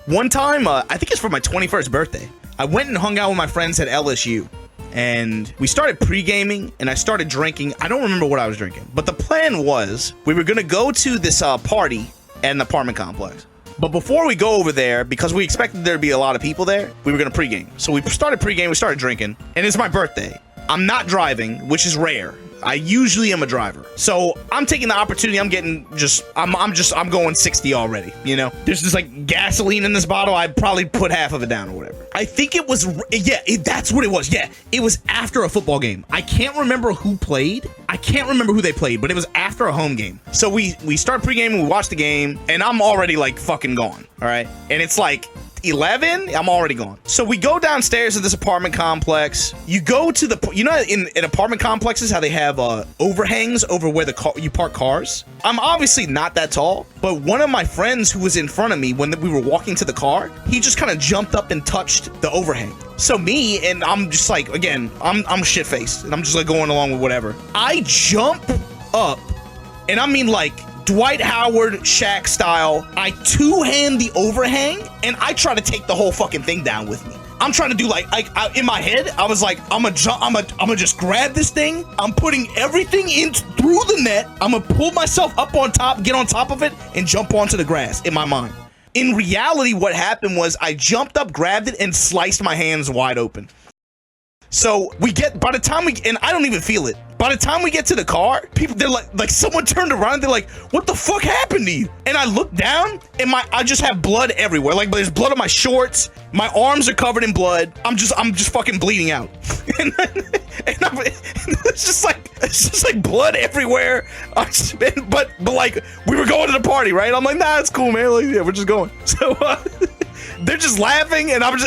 One time, I think it's for my 21st birthday, I went and hung out with my friends at LSU. And we started pre-gaming, and I started drinking. I don't remember what I was drinking, but the plan was we were going to go to this party at an apartment complex. But before we go over there, because we expected there to be a lot of people there, we were going to pre-game. So we started pre-game, we started drinking, and it's my birthday. I'm not driving, which is rare. I usually am a driver. So I'm taking the opportunity. I'm going 60 already, you know? There's just like gasoline in this bottle. I'd probably put half of it down or whatever. I think it was, that's what it was. Yeah, it was after a football game. I can't remember who played. I can't remember who they played, but it was after a home game. So we start pre-gaming, we watch the game, and I'm already like fucking gone, all right? And it's like 11, I'm already gone. So we go downstairs to this apartment complex. You go to the, you know, in apartment complexes, how they have overhangs over where you park cars. I'm obviously not that tall, but one of my friends who was in front of me when we were walking to the car, he just kind of jumped up and touched the overhang. So me, and I'm just like, again, I'm shit-faced, and I'm just like going along with whatever. I jump up, and I mean like Dwight Howard, Shaq style. I two-hand the overhang, and I try to take the whole fucking thing down with me. I'm trying to do in my head, I was like, I'm gonna just grab this thing. I'm putting everything in through the net. I'm gonna pull myself up on top, get on top of it, and jump onto the grass in my mind. In reality, what happened was I jumped up, grabbed it, and sliced my hands wide open. So by the time and I don't even feel it. By the time we get to the car, people, they're like someone turned around, they're like, what the fuck happened to you? And I look down, and I just have blood everywhere. Like, there's blood on my shorts, my arms are covered in blood. I'm just fucking bleeding out. and it's just like blood everywhere. But like, we were going to the party, right? I'm like, nah, it's cool, man. Like, yeah, we're just going. So, they're just laughing, and I'm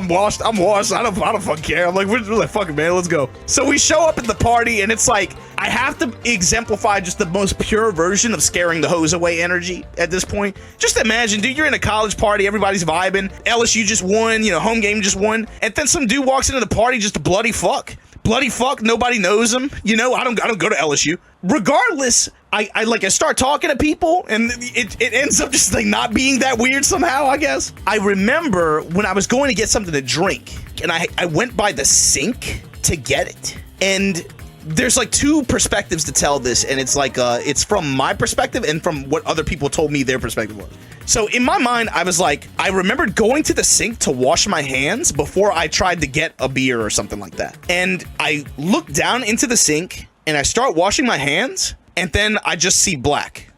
washed. I don't fucking care. I'm like, we're like, fuck it, man, let's go. So we show up at the party, and it's like, I have to exemplify just the most pure version of scaring the hose away energy at this point. Just imagine, dude, you're in a college party, everybody's vibing, LSU just won, home game just won, and then some dude walks into the party just a bloody fuck. Bloody fuck, nobody knows him. I don't go to LSU. Regardless, I start talking to people, and it ends up just like not being that weird somehow, I guess. I remember when I was going to get something to drink, and I went by the sink to get it. And there's like two perspectives to tell this, and it's like it's from my perspective and from what other people told me their perspective was. So in my mind, I was like, I remembered going to the sink to wash my hands before I tried to get a beer or something like that. And I look down into the sink, and I start washing my hands, and then I just see black.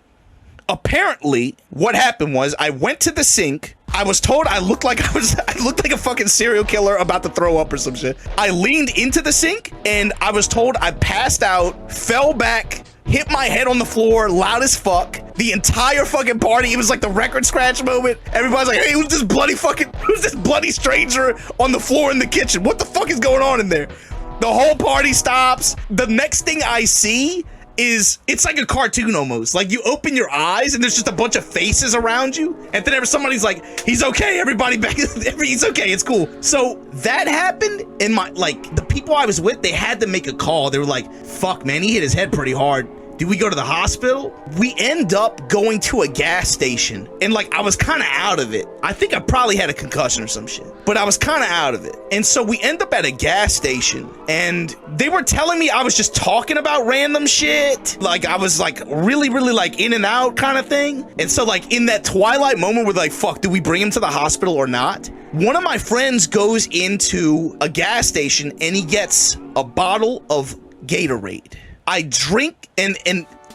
Apparently, what happened was I went to the sink. I was told I looked like a fucking serial killer about to throw up or some shit. I leaned into the sink, and I was told I passed out, fell back, hit my head on the floor loud as fuck. The entire fucking party, it was like the record scratch moment. Everybody's like, hey, who's this bloody stranger on the floor in the kitchen? What the fuck is going on in there? The whole party stops. The next thing I see is, it's like a cartoon almost. Like, you open your eyes and there's just a bunch of faces around you, and then somebody's like, he's okay, everybody back, he's okay, it's cool. So that happened, and the people I was with, they had to make a call. They were like, fuck, man, he hit his head pretty hard. Do we go to the hospital? We end up going to a gas station, and I was kind of out of it. I think I probably had a concussion or some shit, but I was kind of out of it. And so we end up at a gas station, and they were telling me I was just talking about random shit. Like, I was really in and out kind of thing. And so in that twilight moment where fuck, do we bring him to the hospital or not? One of my friends goes into a gas station, and he gets a bottle of Gatorade. I drink, and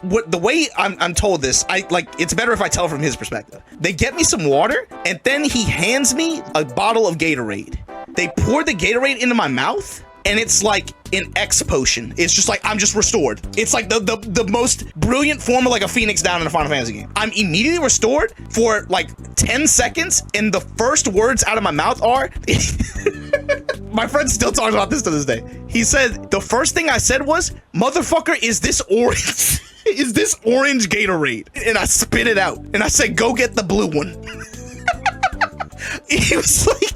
the way I'm told this, it's better if I tell from his perspective. They get me some water, and then he hands me a bottle of Gatorade. They pour the Gatorade into my mouth, and it's like an X potion. It's just like, I'm just restored. It's like the most brilliant form of a Phoenix down in a Final Fantasy game. I'm immediately restored for 10 seconds, and the first words out of my mouth are, my friend still talks about this to this day. He said, the first thing I said was, motherfucker, is this orange? Is this orange Gatorade? And I spit it out, and I said, go get the blue one. He was like,